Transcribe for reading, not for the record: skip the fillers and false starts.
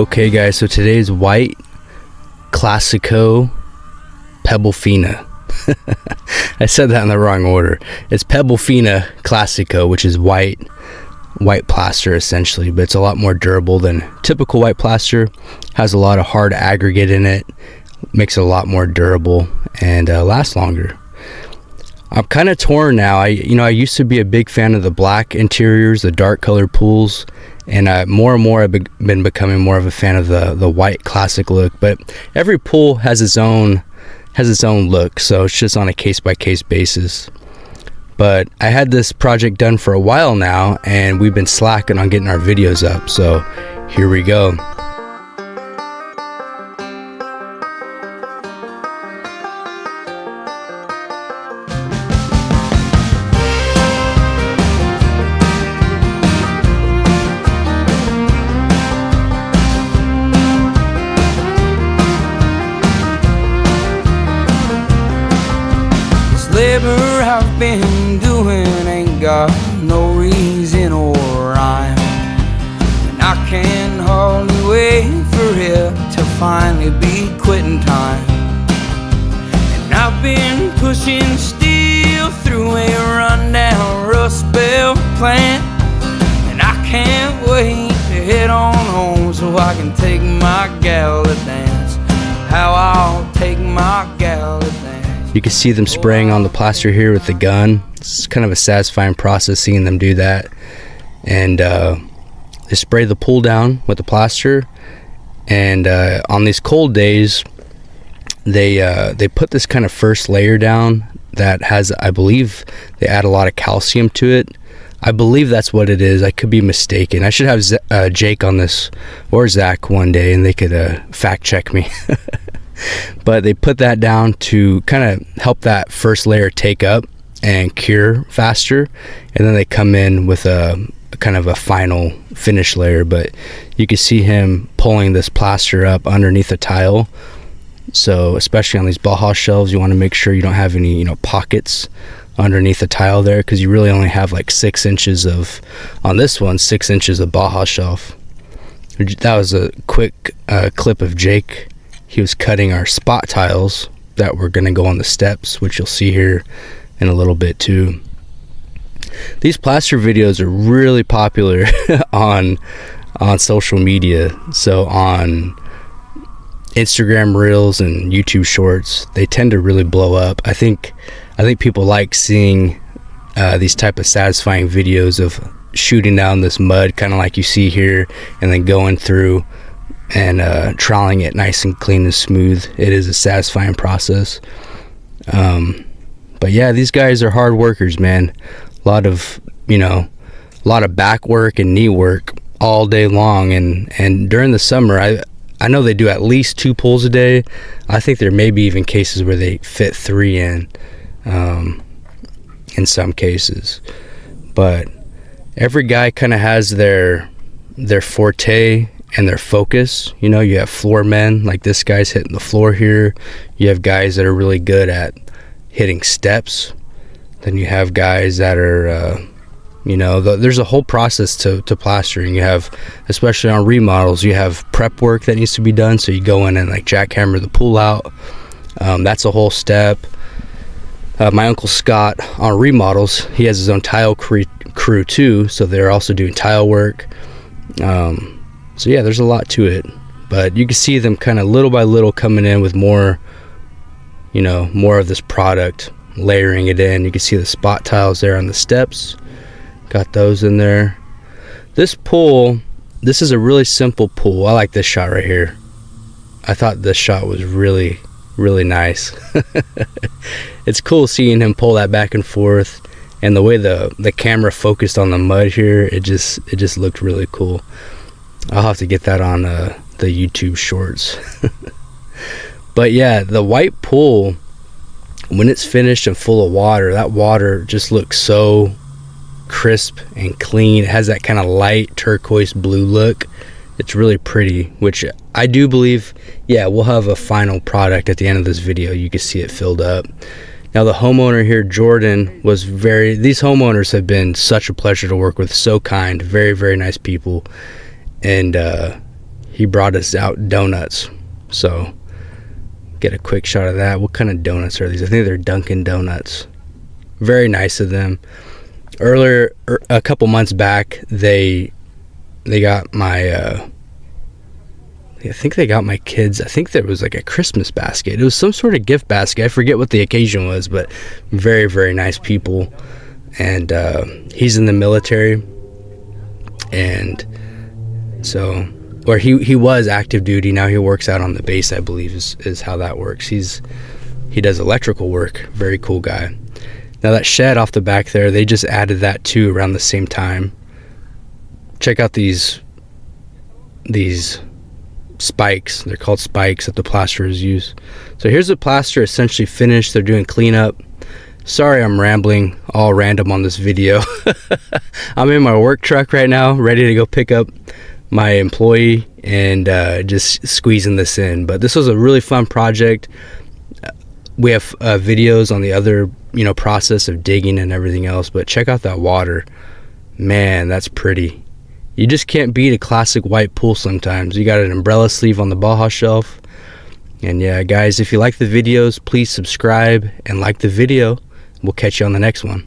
Okay guys, so today's white Classico PebbleFina. I said that in the wrong order. It's PebbleFina Classico, which is white plaster essentially, but it's a lot more durable than typical white plaster. Has a lot of hard aggregate in it, makes it a lot more durable and lasts longer. I'm kind of torn now. I used to be a big fan of the black interiors, the dark colored pools, and more and more I've been becoming more of a fan of the white classic look. But every pool has its own look, so it's just on a case-by-case basis. But I had this project done for a while now, and we've been slacking on getting our videos up, so here we go. Labor I've been doing ain't got no reason or rhyme, and I can hardly wait for it to finally be quitting time. And I've been pushing steel through a rundown Rust Belt plant, and I can't wait to head on home so I can take my gal to dance. How I'll take my gal to dance. You can see them spraying on the plaster here with the gun. It's kind of a satisfying process seeing them do that. And they spray the pool down with the plaster. And on these cold days, they put this kind of first layer down that has, I believe, they add a lot of calcium to it. I believe that's what it is. I could be mistaken. I should have Jake on this, or Zach, one day, and they could fact check me. But they put that down to kind of help that first layer take up and cure faster, and then they come in with a kind of a final finish layer. But you can see him pulling this plaster up underneath the tile. So especially on these Baja shelves, you want to make sure you don't have any pockets underneath the tile there, because you really only have like 6 inches of, on this one, 6 inches of Baja shelf. That was a quick clip of Jake. He was cutting our spot tiles that were going to go on the steps, which you'll see here in a little bit too. These plaster videos are really popular on social media. So on Instagram Reels and YouTube Shorts, they tend to really blow up. I think people like seeing these type of satisfying videos of shooting down this mud, kind of like you see here, and then going through and troweling it nice and clean and smooth. It is a satisfying process. But yeah, these guys are hard workers, man. A lot of back work and knee work all day long, and during the summer, I know they do at least 2 pulls a day. I think there may be even cases where they fit 3 in some cases. But every guy kind of has their forte and their focus. You have floor men, like this guy's hitting the floor here. You have guys that are really good at hitting steps. Then you have guys that are there's a whole process to plastering. You have, especially on remodels, you have prep work that needs to be done. So you go in and like jackhammer the pool out. That's a whole step. My uncle Scott, on remodels, he has his own tile crew too, so they're also doing tile work. So yeah, there's a lot to it, but you can see them kind of little by little coming in with more of this product, layering it in. You can see the spot tiles there on the steps. Got those in there. This pool, this is a really simple pool. I like this shot right here. I thought this shot was really, really nice. It's cool seeing him pull that back and forth, and the way the camera focused on the mud here, it just looked really cool. I'll have to get that on the YouTube Shorts. But yeah, the white pool, when it's finished and full of water, that water just looks so crisp and clean. It has that kind of light turquoise blue look. It's really pretty, which I do believe, yeah, we'll have a final product at the end of this video. You can see it filled up. Now the homeowner here, Jordan, these homeowners have been such a pleasure to work with, so kind, very, very nice people. And he brought us out donuts. So get a quick shot of that. What kind of donuts are these? I think they're Dunkin' Donuts. Very nice of them. Earlier, a couple months back, they got my I think they got my kids, I think there was like a Christmas basket. It was some sort of gift basket. I forget what the occasion was, but very, very nice people. And he's in the military, and so, or he was active duty. Now he works out on the base, I believe, is how that works. He does electrical work. Very cool guy. Now that shed off the back there, they just added that too around the same time. Check out these spikes. They're called spikes that the plasterers use. So here's the plaster essentially finished. They're doing cleanup. Sorry I'm rambling all random on this video. I'm in my work truck right now, ready to go pick up my employee and just squeezing this in. But this was a really fun project. We have videos on the other, process of digging and everything else, but check out that water. Man, that's pretty. You just can't beat a classic white pool sometimes. You got an umbrella sleeve on the Baja shelf. And yeah, guys, if you like the videos, please subscribe and like the video. We'll catch you on the next one.